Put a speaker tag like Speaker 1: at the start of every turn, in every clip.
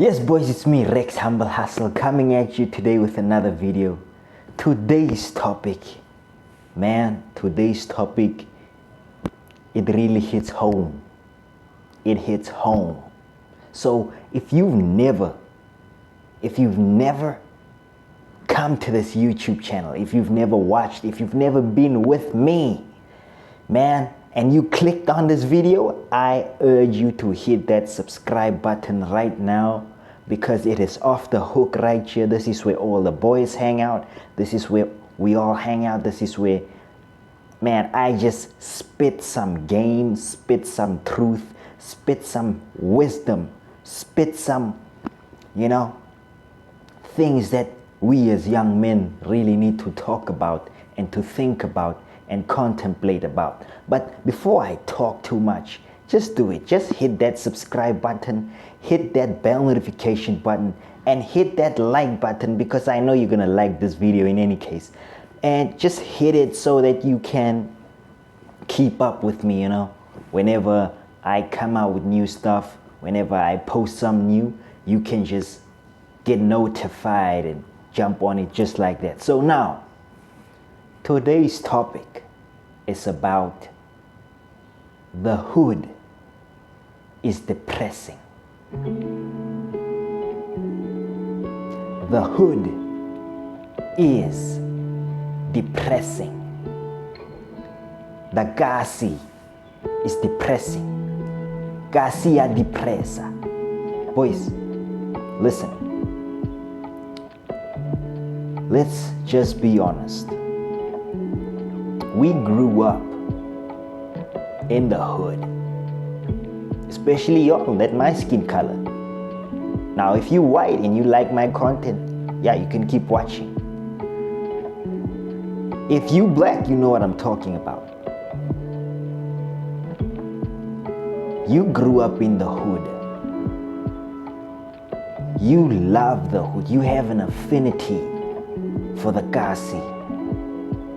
Speaker 1: Yes, boys, it's me, Rex Humble Hustle, coming at you today with another video. Today's topic, it really hits home. It hits home. So if you've never come to this YouTube channel, if you've never watched, if you've never been with me, and you clicked on this video, I urge you to hit that subscribe button right now, because it is off the hook right here. This is where all the boys hang out. This is where we all hang out. This is where, I just spit some game, spit some truth, spit some wisdom, spit some, things that we as young men really need to talk about and to think about and contemplate about. But before I talk too much, just do it. Just hit that subscribe button, hit that bell notification button, and hit that like button, because I know you're gonna like this video in any case. And just hit it so that you can keep up with me, whenever I come out with new stuff, whenever I post some new, you can just get notified and jump on it just like that. So now, today's topic is about the hood is depressing. The hood is depressing. The Gasi is depressing. Garcia depressa. Boys, listen. Let's just be honest. We grew up in the hood, especially y'all that my skin color. Now, if you white and you like my content, you can keep watching. If you black, you know what I'm talking about. You grew up in the hood. You love the hood. You have an affinity for the Kasi.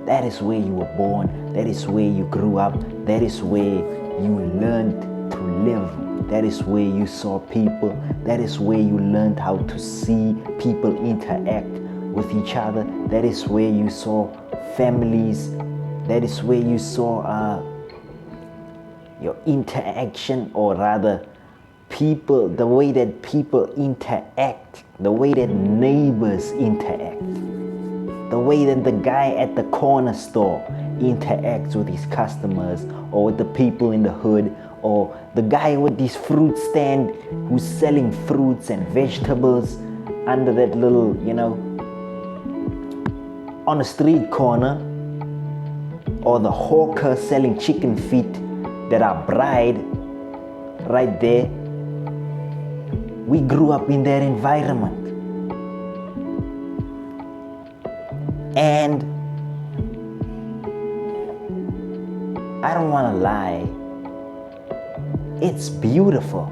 Speaker 1: That is where you were born. That is where you grew up. That is where you learned to live. That is where you saw people. That is where you learned how to see people interact with each other. That is where you saw families. That is where you saw your interaction, or rather people, the way that people interact, the way that neighbors interact, the way that the guy at the corner store interacts with his customers, or with the people in the hood, or the guy with this fruit stand who's selling fruits and vegetables under that little, on a street corner, or the hawker selling chicken feet that are fried right there. We grew up in that environment. And I don't want to lie, it's beautiful.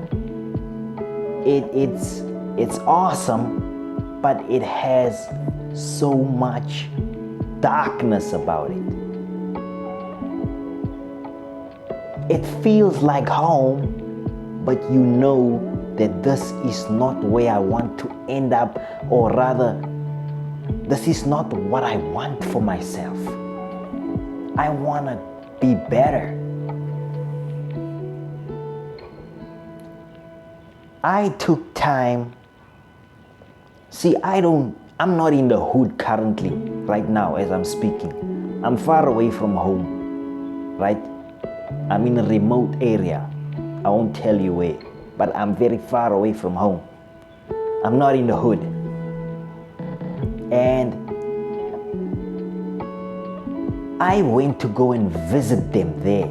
Speaker 1: It's awesome, but it has so much darkness about it. It feels like home, but you know that this is not where I want to end up, or rather, this is not what I want for myself. I want to be better. I took time. See, I'm not in the hood currently, right now as I'm speaking. I'm far away from home, right? I'm in a remote area. I won't tell you where, but I'm very far away from home. I'm not in the hood. And I went to go and visit them there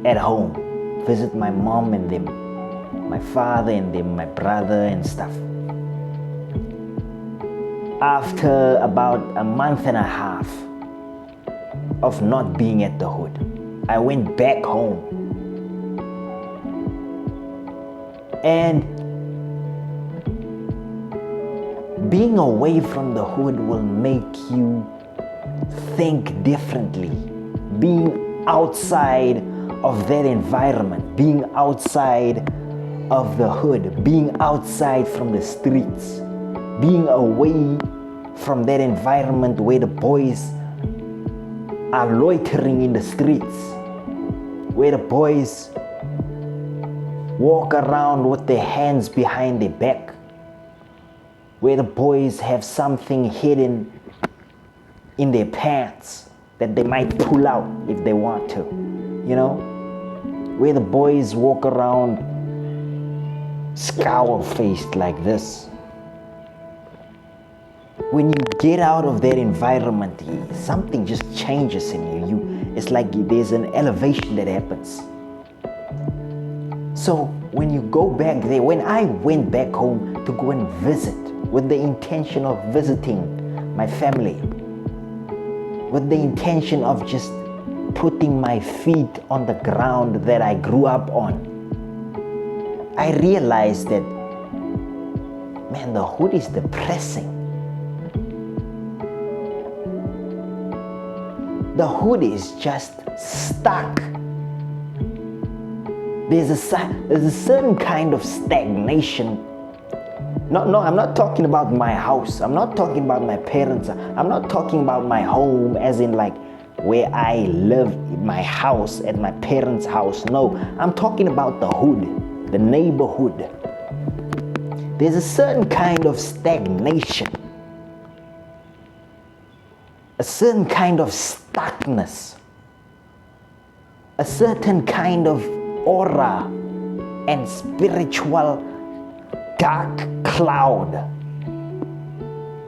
Speaker 1: at home. Visit my mom and them, my father and them, my brother and stuff. After about a month and a half of not being at the hood, I went back home. And being away from the hood will make you think differently. Being outside of that environment, being outside of the hood, being outside from the streets, being away from that environment where the boys are loitering in the streets, where the boys walk around with their hands behind their back, where the boys have something hidden in their pants that they might pull out if they want to, where the boys walk around scour-faced like this. When you get out of that environment, something just changes in you. It's like there's an elevation that happens. So when you go back there, when I went back home to go and visit with the intention of visiting my family, with the intention of just putting my feet on the ground that I grew up on, I realized that, man, the hood is depressing. The hood is just stuck. There's a certain kind of stagnation. No, I'm not talking about my house. I'm not talking about my parents. I'm not talking about my home as in like where I live, my house, at my parents' house. No, I'm talking about the hood, the neighborhood. There's a certain kind of stagnation, a certain kind of stuckness, a certain kind of aura and spiritual dark cloud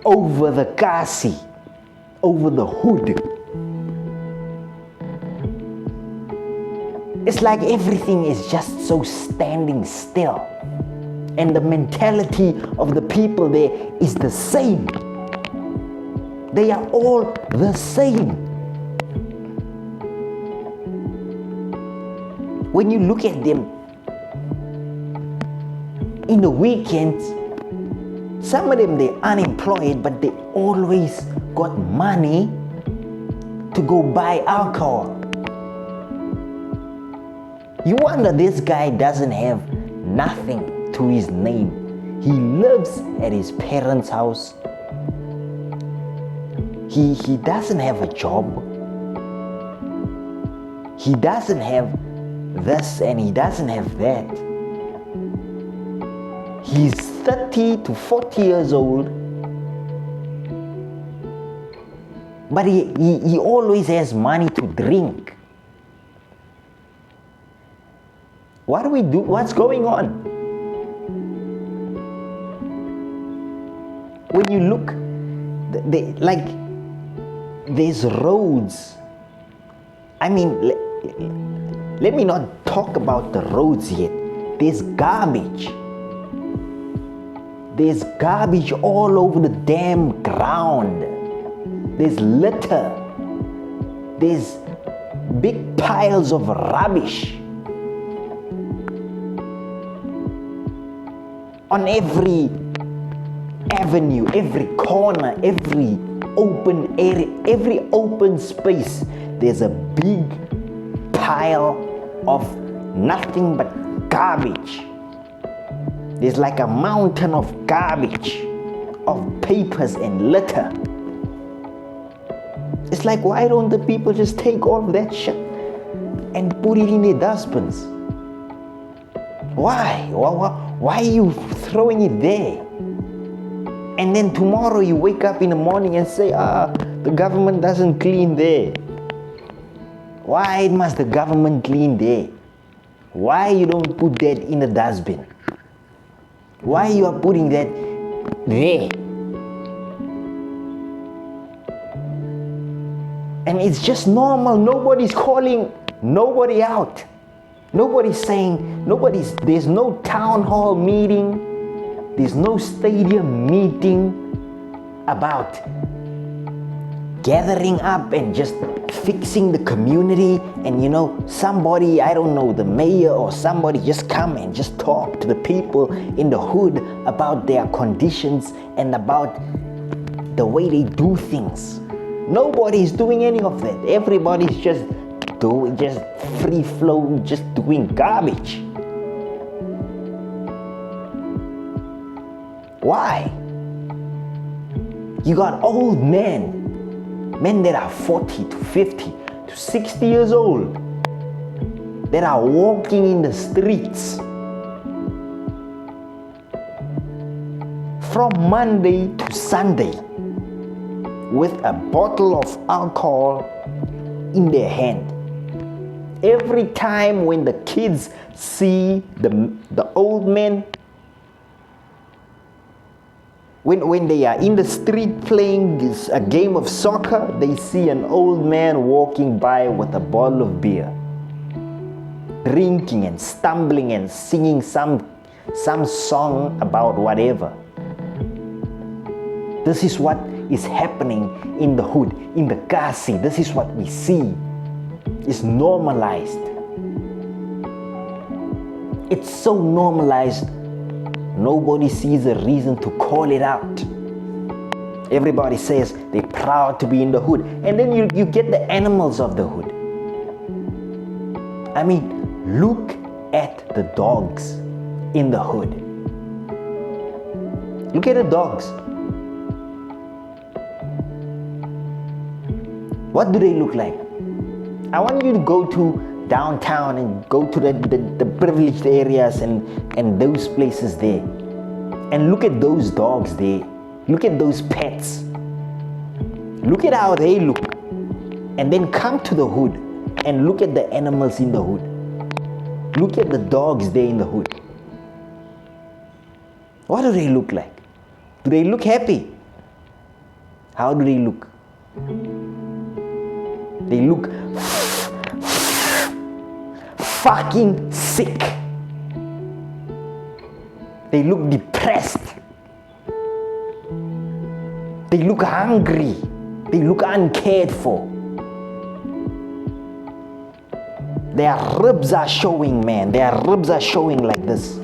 Speaker 1: over the kasi, over the hood. It's like everything is just so standing still, and the mentality of the people there is the same. They are all the same. When you look at them in the weekends, some of them they're unemployed, but they always got money to go buy alcohol. You wonder this guy doesn't have nothing to his name. He lives at his parents' house. He doesn't have a job. He doesn't have this and he doesn't have that. He's 30 to 40 years old, but he always has money to drink. What do we do? What's going on? When you look, there's roads. I mean, let me not talk about the roads yet. There's garbage. There's garbage all over the damn ground. There's litter. There's big piles of rubbish on every avenue, every corner, every open area, every open space. There's a big pile of nothing but garbage. There's like a mountain of garbage, of papers and litter. It's like, why don't the people just take all of that shit and put it in their dustbins? Why? Why are you throwing it there? And then tomorrow you wake up in the morning and say, the government doesn't clean there. Why must the government clean there? Why you don't put that in the dustbin? Why you are putting that there? And it's just normal. Nobody's calling nobody out. Nobody's saying, there's no town hall meeting. There's no stadium meeting about gathering up and just fixing the community. And somebody, I don't know, the mayor or somebody just come and just talk to the people in the hood about their conditions and about the way they do things. Nobody's doing any of that. Everybody's just free flow, just doing garbage. Why? You got old men that are 40 to 50 to 60 years old, that are walking in the streets from Monday to Sunday with a bottle of alcohol in their hand. Every time when the kids see the old men, when they are in the street playing a game of soccer, they see an old man walking by with a bottle of beer, drinking and stumbling and singing some song about whatever. This is what is happening in the hood, in the Kasi. This is what we see. It's normalized. It's so normalized, nobody sees a reason to call it out. Everybody says they're proud to be in the hood. And then you get the animals of the hood. I mean, look at the dogs in the hood. Look at the dogs. What do they look like? I want you to go to downtown and go to the privileged areas and those places there. And look at those dogs there. Look at those pets. Look at how they look. And then come to the hood and look at the animals in the hood. Look at the dogs there in the hood. What do they look like? Do they look happy? How do they look? They look fucking sick. They look depressed. They look hungry. They look uncared for. Their ribs are showing, man. Their ribs are showing like this.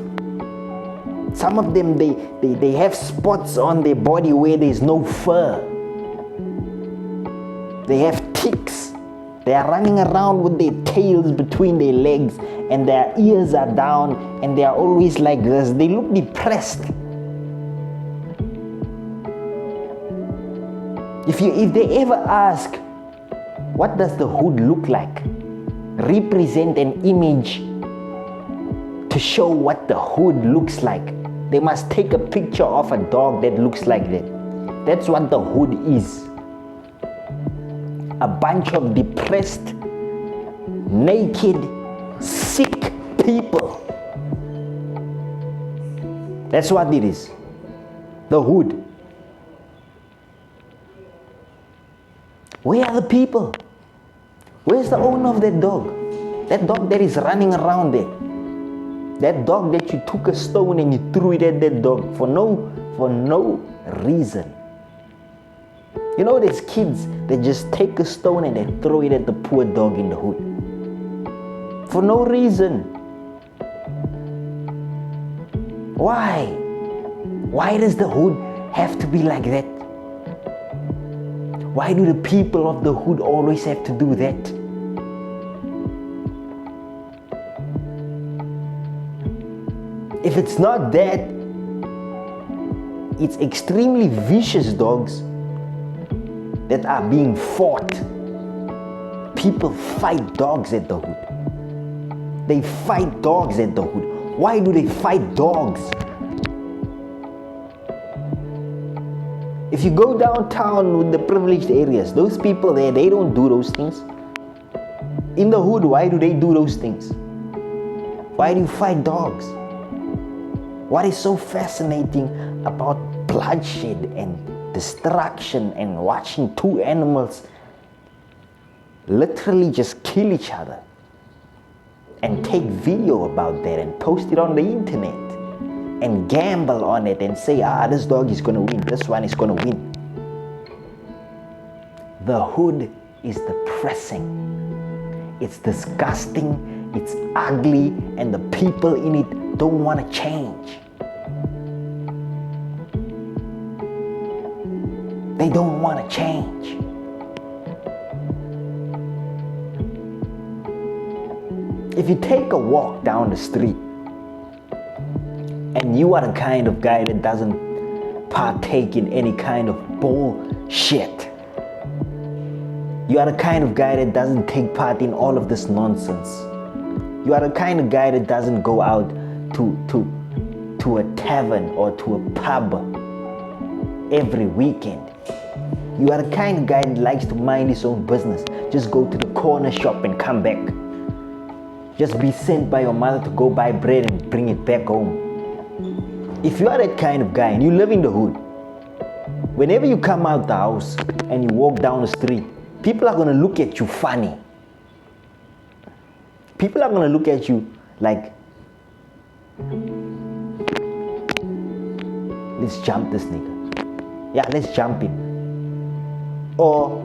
Speaker 1: Some of them, they have spots on their body where there's no fur. They have ticks. They are running around with their tails between their legs and their ears are down and they are always like this. They look depressed. If they ever ask, what does the hood look like? Represent an image to show what the hood looks like. They must take a picture of a dog that looks like that. That's what the hood is. A bunch of depressed, naked, sick people. That's what it is. The hood. Where are the people? Where's the owner of that dog? That dog that is running around there. That dog that you took a stone and you threw it at that dog for no reason. You know, there's kids that just take a stone and they throw it at the poor dog in the hood. For no reason. Why? Why does the hood have to be like that? Why do the people of the hood always have to do that? If it's not that, it's extremely vicious dogs that are being fought. People fight dogs at the hood. They fight dogs at the hood. Why do they fight dogs? If you go downtown with the privileged areas, those people there, they don't do those things. In the hood, why do they do those things? Why do you fight dogs? What is so fascinating about bloodshed and destruction and watching two animals literally just kill each other and take video about that and post it on the internet and gamble on it and say, this dog is going to win, this one is going to win. The hood is depressing. It's disgusting, it's ugly, and the people in it don't want to change. They don't want to change. If you take a walk down the street and you are the kind of guy that doesn't partake in any kind of bullshit. You are the kind of guy that doesn't take part in all of this nonsense. You are the kind of guy that doesn't go out to a tavern or to a pub every weekend. You are the kind of guy that likes to mind his own business. Just go to the corner shop and come back. Just be sent by your mother to go buy bread and bring it back home. If you are that kind of guy and you live in the hood, whenever you come out the house and you walk down the street, people are going to look at you funny. People are going to look at you like, let's jump this nigga. Yeah, let's jump him. Or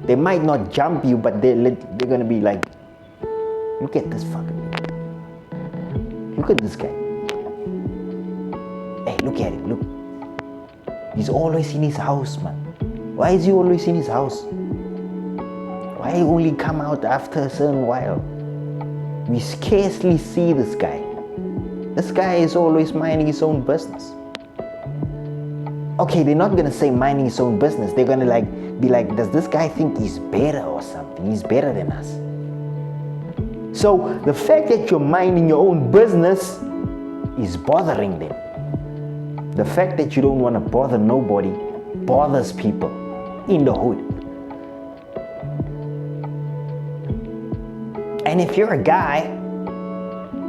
Speaker 1: they might not jump you, but they're going to be like, look at this fucking nigga. Look at this guy. Hey, look at him, look. He's always in his house, man. Why is he always in his house? Why only come out after a certain while? We scarcely see this guy. This guy is always minding his own business. Okay, they're not gonna say minding his own business. They're gonna be like, does this guy think he's better or something? He's better than us. So the fact that you're minding your own business is bothering them. The fact that you don't want to bother nobody bothers people in the hood. And if you're a guy,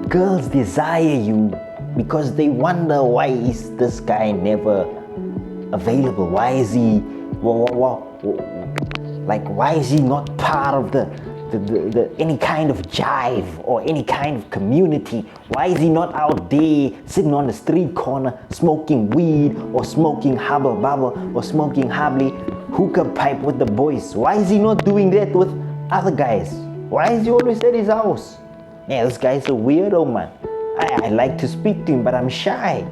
Speaker 1: girls desire you because they wonder, why is this guy never available? Why is he, why is he not part of the any kind of jive or any kind of community? Why is he not out there sitting on the street corner smoking weed or smoking hubba bubba or smoking habli hookah pipe with the boys? Why is he not doing that with other guys? Why is he always at his house? Yeah, this guy's a weirdo, man. I like to speak to him, but I'm shy.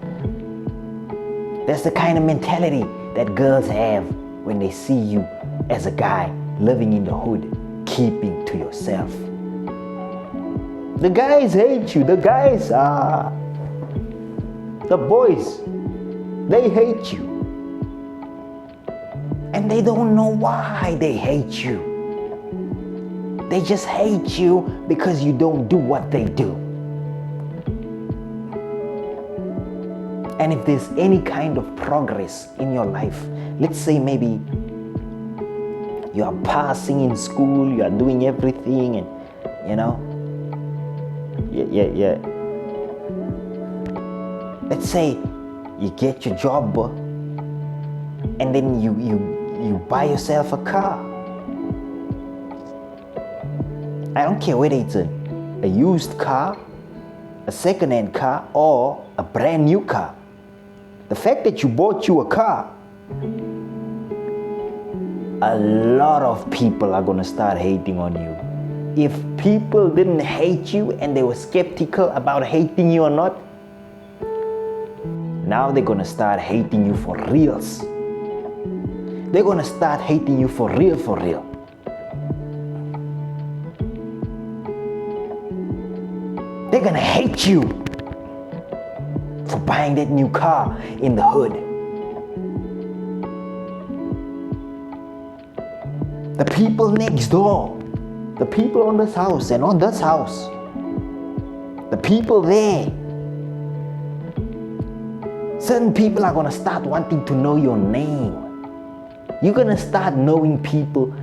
Speaker 1: That's the kind of mentality that girls have when they see you as a guy living in the hood, keeping to yourself. The guys hate you. The guys are the boys. They hate you. And they don't know why they hate you. They just hate you because you don't do what they do. And if there's any kind of progress in your life, let's say maybe you are passing in school, you are doing everything, and let's say you get your job, and then you buy yourself a car. I don't care whether it's a used car, a second-hand car, or a brand new car. The fact that you bought you a car, a lot of people are going to start hating on you. If people didn't hate you and they were skeptical about hating you or not, now they're going to start hating you for reals. They're going to start hating you for real, for real. They're going to hate you for buying that new car in the hood. The people next door, the people on this house and on this house, the people there, certain people are going to start wanting to know your name. You're going to start knowing people,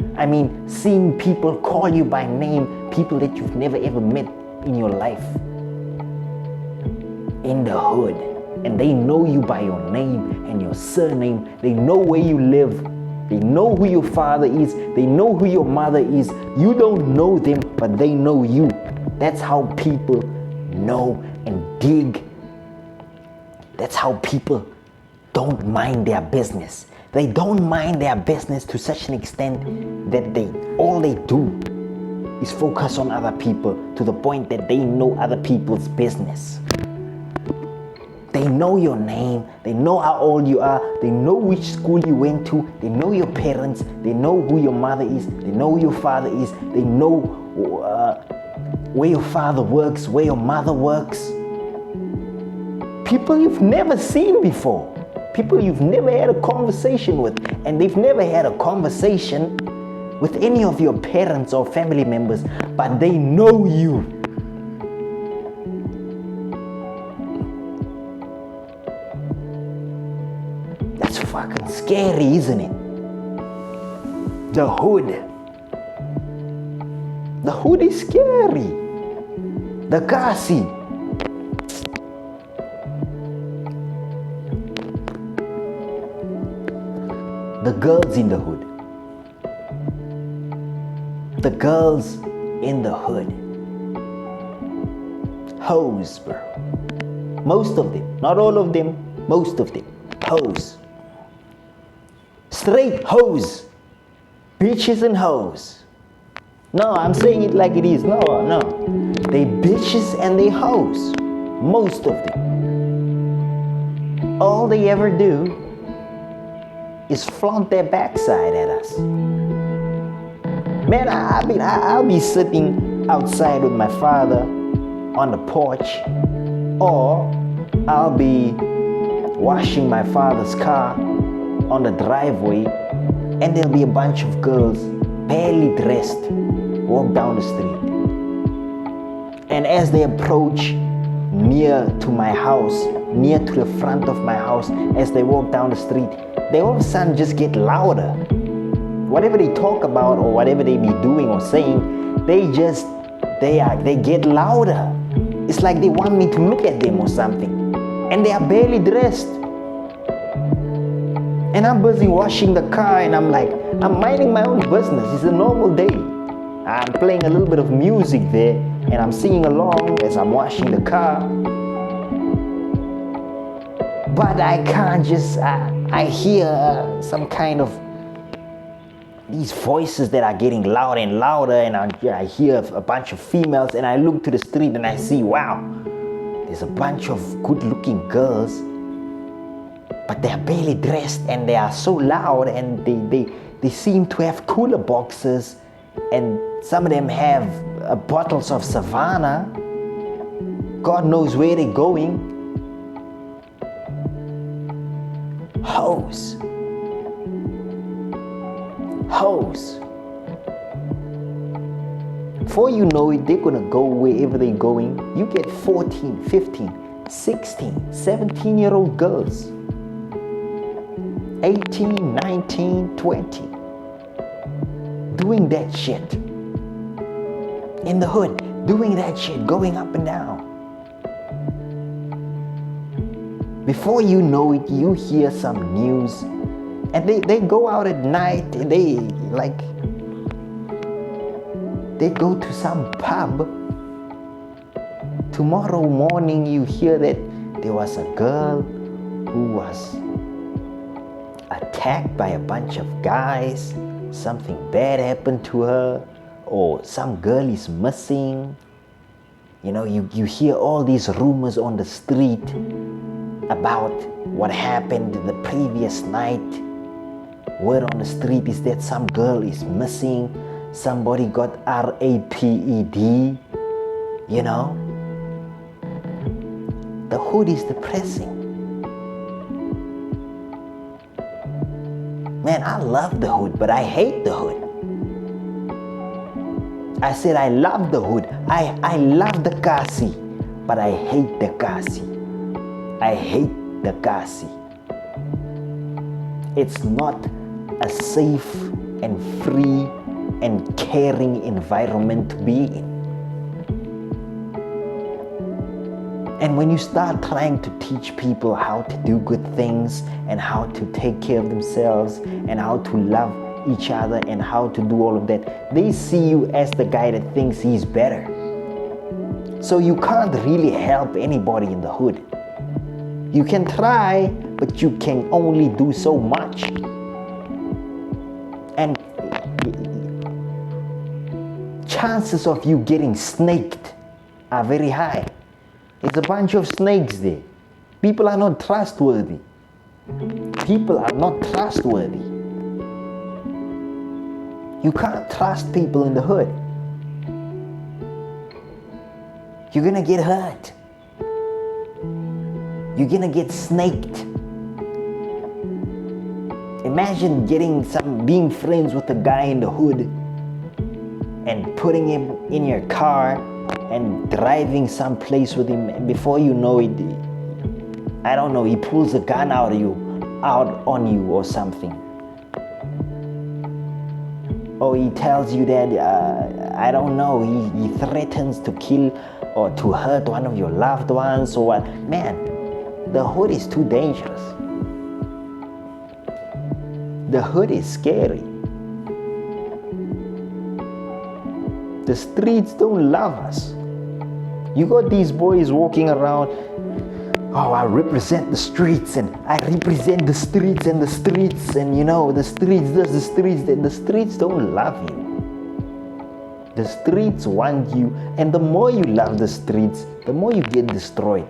Speaker 1: seeing people call you by name, people that you've never ever met in your life, in the hood. And they know you by your name and your surname. They know where you live. They know who your father is. They know who your mother is. You don't know them, but they know you. That's how people know and dig. That's how people don't mind their business. They don't mind their business to such an extent that all they do is focus on other people to the point that they know other people's business. They know your name, they know how old you are, they know which school you went to, they know your parents, they know who your mother is, they know who your father is, they know where your father works, where your mother works. People you've never seen before. People you've never had a conversation with, and they've never had a conversation with any of your parents or family members, but they know you. That's fucking scary, isn't it? The hood. The hood is scary. The Kasi. The girls in the hood. The girls in the hood. Hoes, bro. Most of them. Not all of them. Most of them. Hoes. Straight hoes. Bitches and hoes. No, I'm saying it like it is. No. They bitches and they hoes. Most of them. All they ever do is flaunt their backside at us. Man, I'll be sitting outside with my father on the porch, or I'll be washing my father's car on the driveway, and there'll be a bunch of girls barely dressed walk down the street. And as they approach near to my house, near to the front of my house, as they walk down the street, they all of a sudden just get louder. Whatever they talk about or whatever they be doing or saying, they get louder. It's like they want me to look at them or something. And they are barely dressed. And I'm busy washing the car, and I'm minding my own business. It's a normal day. I'm playing a little bit of music there, and I'm singing along as I'm washing the car. But I can't just, I hear some kind of these voices that are getting louder and louder, and I hear a bunch of females, and I look to the street and I see, wow, there's a bunch of good-looking girls, but they're barely dressed, and they are so loud, and they seem to have cooler boxes, and some of them have bottles of Savannah. God knows where they're going. Hoes. Before you know it, they're gonna go wherever they're going. You get 14, 15, 16, 17-year-old girls. 18, 19, 20. Doing that shit. In the hood, doing that shit, going up and down. Before you know it, you hear some news, and they go out at night, and they go to some pub. Tomorrow morning you hear that there was a girl who was attacked by a bunch of guys, something bad happened to her, or some girl is missing. You know, you hear all these rumors on the street about what happened the previous night. Word on the street is that some girl is missing, somebody got RAPED, you know. The hood is depressing. Man, I love the hood, but I hate the hood. I said I love the hood. I love the Kasi, but I hate the Kasi. I hate the Kasi. It's not a safe and free and caring environment to be in. And when you start trying to teach people how to do good things and how to take care of themselves and how to love each other and how to do all of that, they see you as the guy that thinks he's better. So you can't really help anybody in the hood. You can try, but you can only do so much. And chances of you getting snaked are very high. It's a bunch of snakes there. People are not trustworthy. People are not trustworthy. You can't trust people in the hood. You're gonna get hurt. You're gonna get snaked. Imagine being friends with a guy in the hood and putting him in your car and driving someplace with him, and before you know it, I don't know, he pulls a gun out on you or something. Or he tells you that, I don't know, he threatens to kill or to hurt one of your loved ones or what. Man, the hood is too dangerous. The hood is scary. The streets don't love us. You got these boys walking around, oh, I represent the streets and I represent the streets and the streets and the streets does the streets. The streets don't love you. The streets want you, and the more you love the streets, the more you get destroyed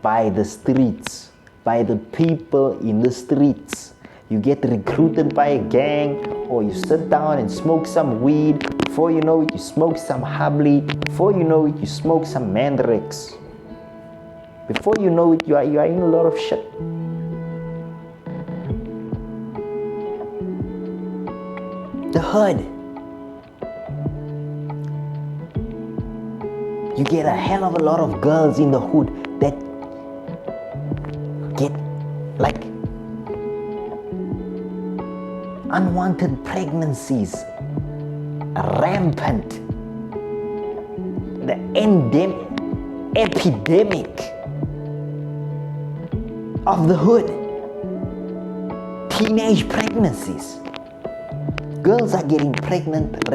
Speaker 1: by the streets, by the people in the streets. You get recruited by a gang, or you sit down and smoke some weed. Before you know it, you smoke some habli. Before you know it, you smoke some mandrakes. Before you know it, you are in a lot of shit. The hood. You get a hell of a lot of girls in the hood that get like unwanted pregnancies, rampant, the epidemic of the hood, teenage pregnancies. Girls are getting pregnant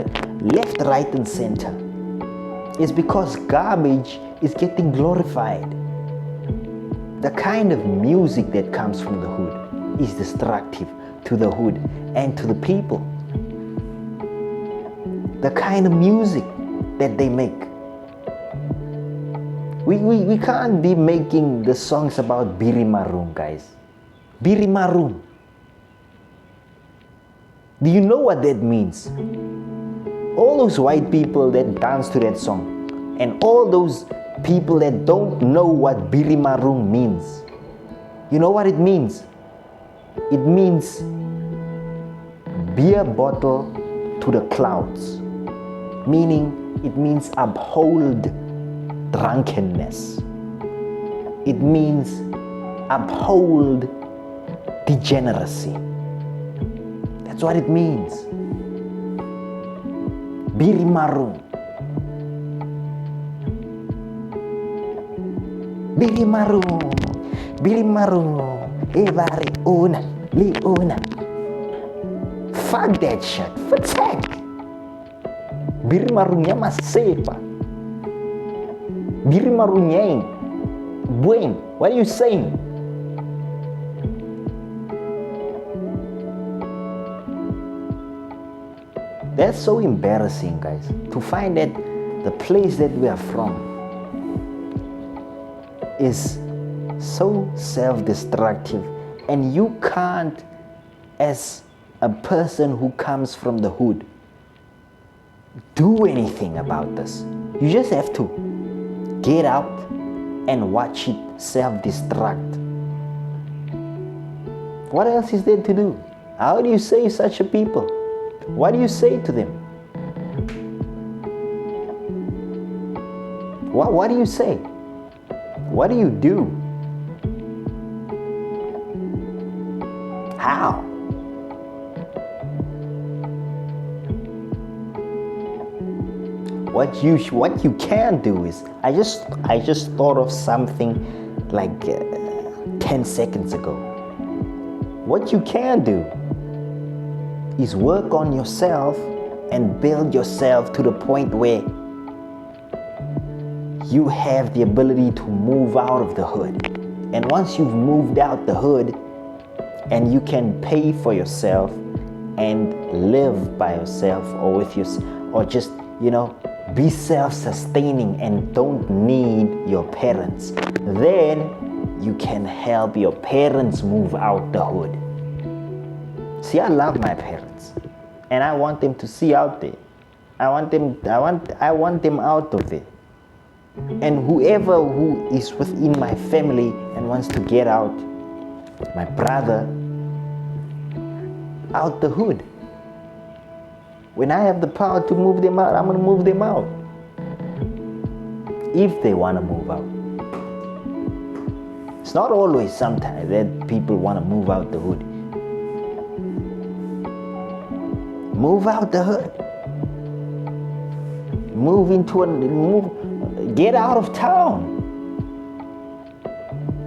Speaker 1: left, right, and center. It's because garbage is getting glorified. The kind of music that comes from the hood is destructive to the hood and to the people. The kind of music that they make. We can't be making the songs about Biri Maroon, guys. Biri Maroon. Do you know what that means? All those white people that dance to that song, and all those people that don't know what Biri Maroon means. You know what it means? It means beer bottle to the clouds. Meaning, it means uphold drunkenness. It means uphold degeneracy. That's what it means. Biri Maroon. Biri Maroon. Biri Maroon. Evari una, li una. Fuck that shit. Fuck. Biri Maroonnya masepa. Biri Maroonnya Buen, what are you saying? That's so embarrassing, guys, to find that the place that we are from is so self-destructive, and you can't, as a person who comes from the hood, do anything about this. You just have to get out and watch it self-destruct. What else is there to do? How do you save such a people? What do you say to them? What do you say? What do you do? How? What you can do is, I just thought of something like 10 seconds ago. What you can do is work on yourself and build yourself to the point where you have the ability to move out of the hood. And once you've moved out the hood and you can pay for yourself and live by yourself or with or just, be self-sustaining and don't need your parents, then you can help your parents move out the hood. See, I love my parents and I want them to see out there. I want them out of it. And whoever who is within my family and wants to get out, my brother, out the hood. When I have the power to move them out, I'm going to move them out. If they want to move out. It's not always sometimes that people want to move out the hood. Move out the hood. Get out of town.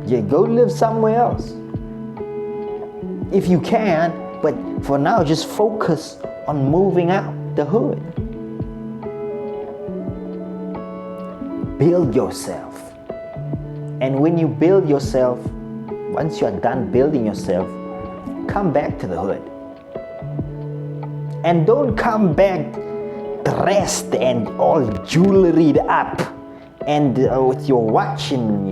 Speaker 1: Yeah, go live somewhere else. If you can, but for now, just focus on moving out the hood. Build yourself. And when you build yourself, once you are done building yourself, come back to the hood. And don't come back dressed and all jewelried up and with your watch and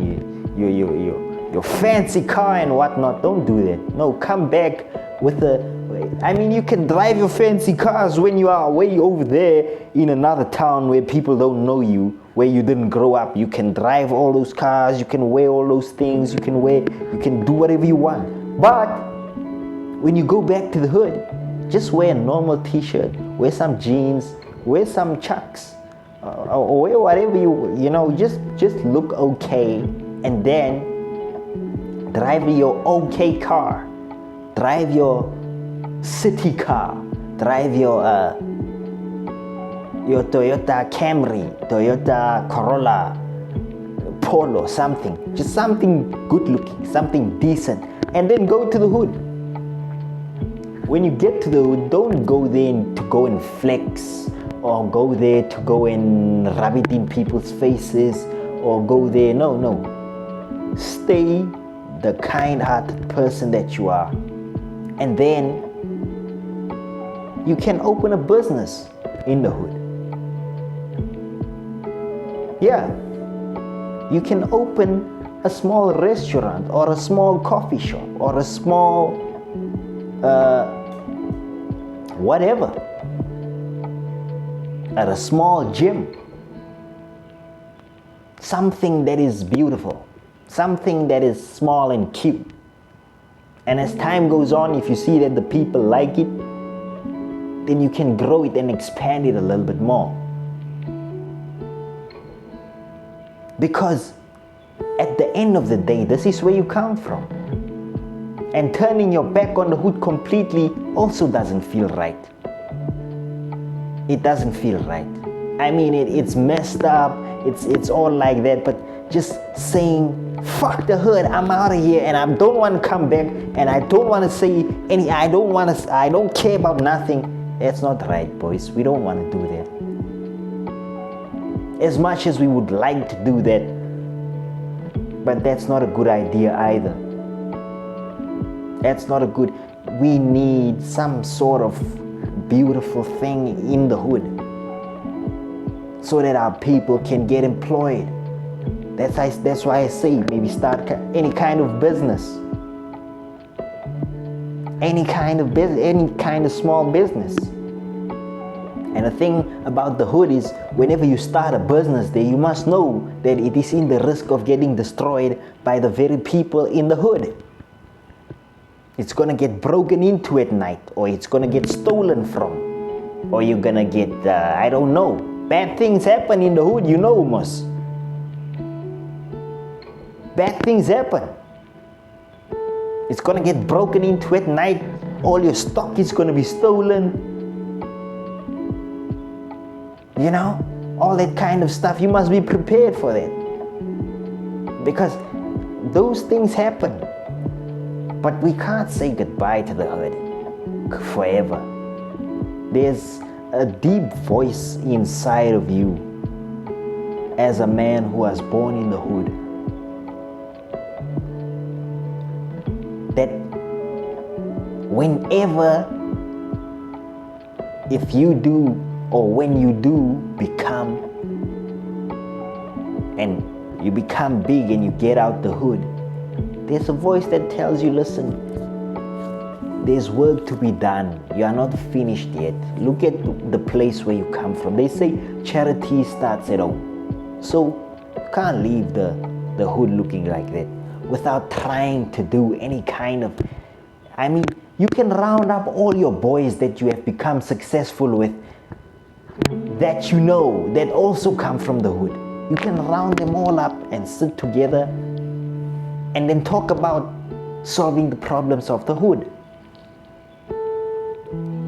Speaker 1: your fancy car and whatnot. Don't do that. No, come back with you can drive your fancy cars when you are way over there in another town where people don't know you, where you didn't grow up. You can drive all those cars, you can wear all those things, you can do whatever you want. But when you go back to the hood, just wear a normal t-shirt, wear some jeans, wear some chucks, or wear whatever just look okay, and then drive your okay car, drive your city car, drive your Toyota Camry, Toyota Corolla, Polo, something, just something good looking, something decent, and then go to the hood. When you get to the hood, don't go there to go and flex, or go there to go and rub it in people's faces, or go there, no. Stay the kind-hearted person that you are, and then you can open a business in the hood. Yeah, you can open a small restaurant or a small coffee shop or a small whatever, at a small gym. Something that is beautiful, something that is small and cute. And as time goes on, if you see that the people like it, then you can grow it and expand it a little bit more. Because at the end of the day, this is where you come from. And turning your back on the hood completely also doesn't feel right. It doesn't feel right. I mean, it's messed up, it's all like that, but just saying, fuck the hood, I'm out of here, and I don't want to come back, and I don't want to say I don't care about nothing. That's not right, boys. We don't want to do that. As much as we would like to do that, but that's not a good idea either. That's not a good. We need some sort of beautiful thing in the hood so that our people can get employed. That's why I say maybe start any kind of business. Any kind of small business. And the thing about the hood is, whenever you start a business there, you must know that it is in the risk of getting destroyed by the very people in the hood. It's gonna get broken into at night, or it's gonna get stolen from, or you're gonna get, I don't know. Bad things happen in the hood, Mos. Bad things happen. It's gonna get broken into at night. All your stock is gonna be stolen. All that kind of stuff. You must be prepared for that. Because those things happen. But we can't say goodbye to the hood forever. There's a deep voice inside of you as a man who was born in the hood that whenever, if you do, or when you do become, and you become big and you get out the hood, there's a voice that tells you, listen, there's work to be done. You are not finished yet. Look at the place where you come from. They say charity starts at home. So you can't leave the hood looking like that without trying to do any kind of, You can round up all your boys that you have become successful with, that you know, that also come from the hood. You can round them all up and sit together and then talk about solving the problems of the hood.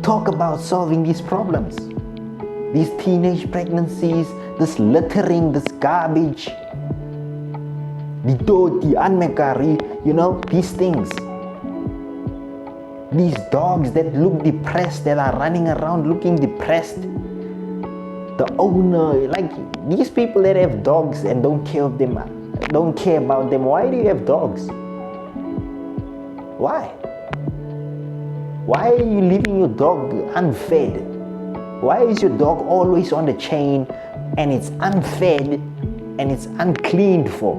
Speaker 1: Talk about solving these problems. These teenage pregnancies, this littering, this garbage, the doti, anmekari, these things. These dogs that look depressed, that are running around looking depressed. The owner, like these people that have dogs and don't care about them. Why do you have dogs? Why? Why are you leaving your dog unfed? Why is your dog always on the chain and it's unfed and it's uncleaned for?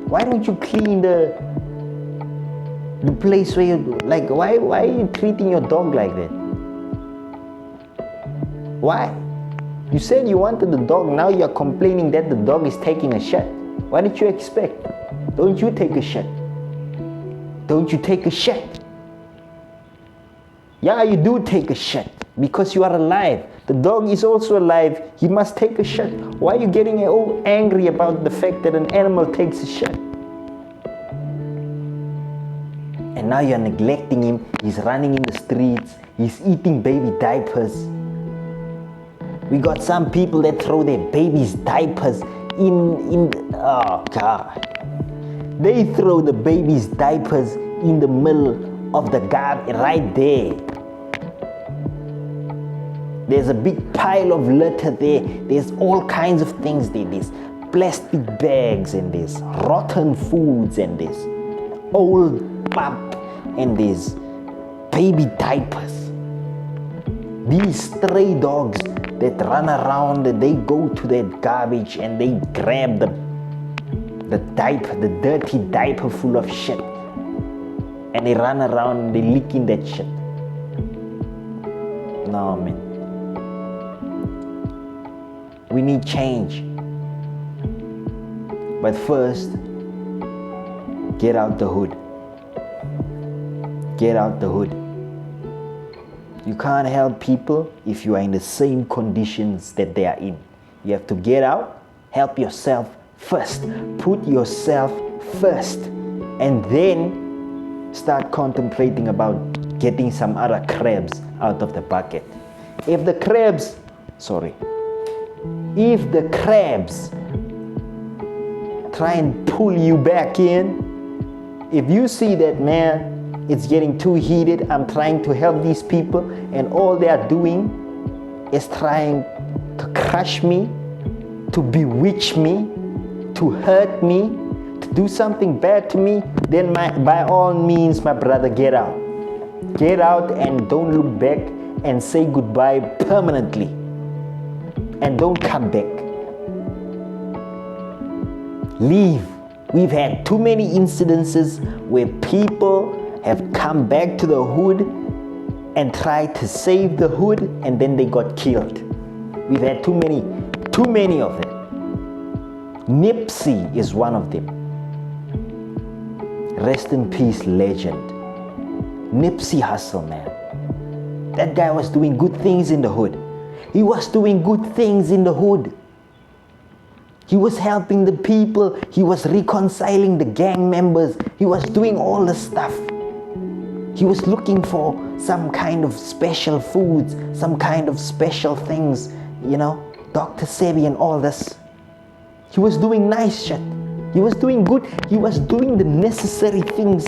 Speaker 1: Why don't you clean the place where you like? Why are you treating your dog like that? Why? You said you wanted the dog, now you're complaining that the dog is taking a shit. What did you expect? Don't you take a shit? Don't you take a shit? Yeah, you do take a shit because you are alive. The dog is also alive. He must take a shit. Why are you getting all angry about the fact that an animal takes a shit? And now you're neglecting him. He's running in the streets. He's eating baby diapers. We got some people that throw their babies' diapers oh God. They throw the baby's diapers in the middle of the garbage right there. There's a big pile of litter there. There's all kinds of things there. There's plastic bags and there's rotten foods and there's old pap and there's baby diapers. These stray dogs that run around and they go to that garbage and they grab the diaper, the dirty diaper full of shit, and they run around and they licking that shit. No, man. We need change. But first, get out the hood. Get out the hood. You can't help people if you are in the same conditions that they are in. You have to get out, help yourself first. Put yourself first. And then start contemplating about getting some other crabs out of the bucket. If the crabs try and pull you back in, if you see that, man, it's getting too heated, I'm trying to help these people and all they are doing is trying to crush me, to bewitch me, to hurt me, to do something bad to me, then by all means, my brother, get out. Get out and don't look back and say goodbye permanently. And don't come back. Leave. We've had too many incidences where people have come back to the hood and tried to save the hood and then they got killed. We've had too many of them. Nipsey is one of them. Rest in peace, legend. Nipsey Hussle, man. That guy was doing good things in the hood. He was doing good things in the hood. He was helping the people. He was reconciling the gang members. He was doing all the stuff. He was looking for some kind of special foods, some kind of special things, Dr. Sebi and all this. He was doing nice shit. He was doing good. He was doing the necessary things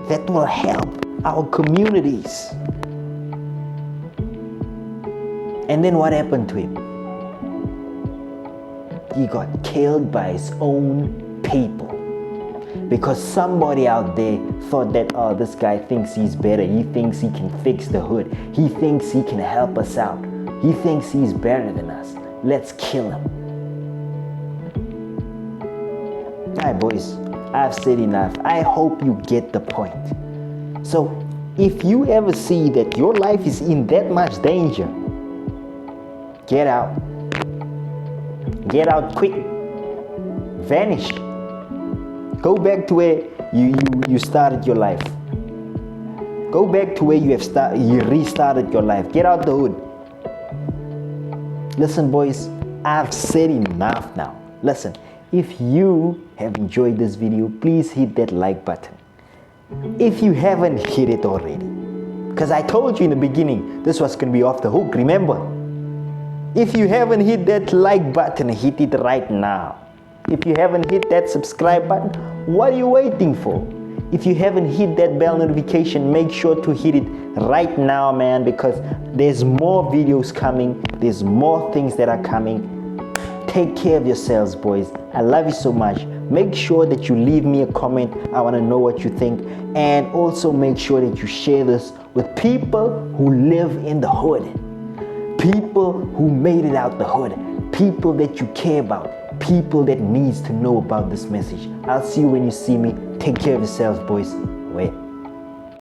Speaker 1: that will help our communities. And then what happened to him? He got killed by his own people. Because somebody out there thought that, oh, this guy thinks he's better. He thinks he can fix the hood. He thinks he can help us out. He thinks he's better than us. Let's kill him. Alright, boys, I've said enough. I hope you get the point. So, if you ever see that your life is in that much danger, get out. Get out quick. Vanish. Go back to where you started your life. Go back to where you restarted your life. Get out the hood. Listen, boys, I've said enough now. Listen, if you have enjoyed this video, please hit that like button. If you haven't hit it already, because I told you in the beginning, this was going to be off the hook, remember? If you haven't hit that like button, hit it right now. If you haven't hit that subscribe button, what are you waiting for? If you haven't hit that bell notification, make sure to hit it right now, man, because there's more videos coming. There's more things that are coming. Take care of yourselves, boys. I love you so much. Make sure that you leave me a comment. I want to know what you think. And also make sure that you share this with people who live in the hood. People who made it out the hood. People that you care about. People that needs to know about this message. I'll see you when you see me. Take care of yourselves, boys. Wait.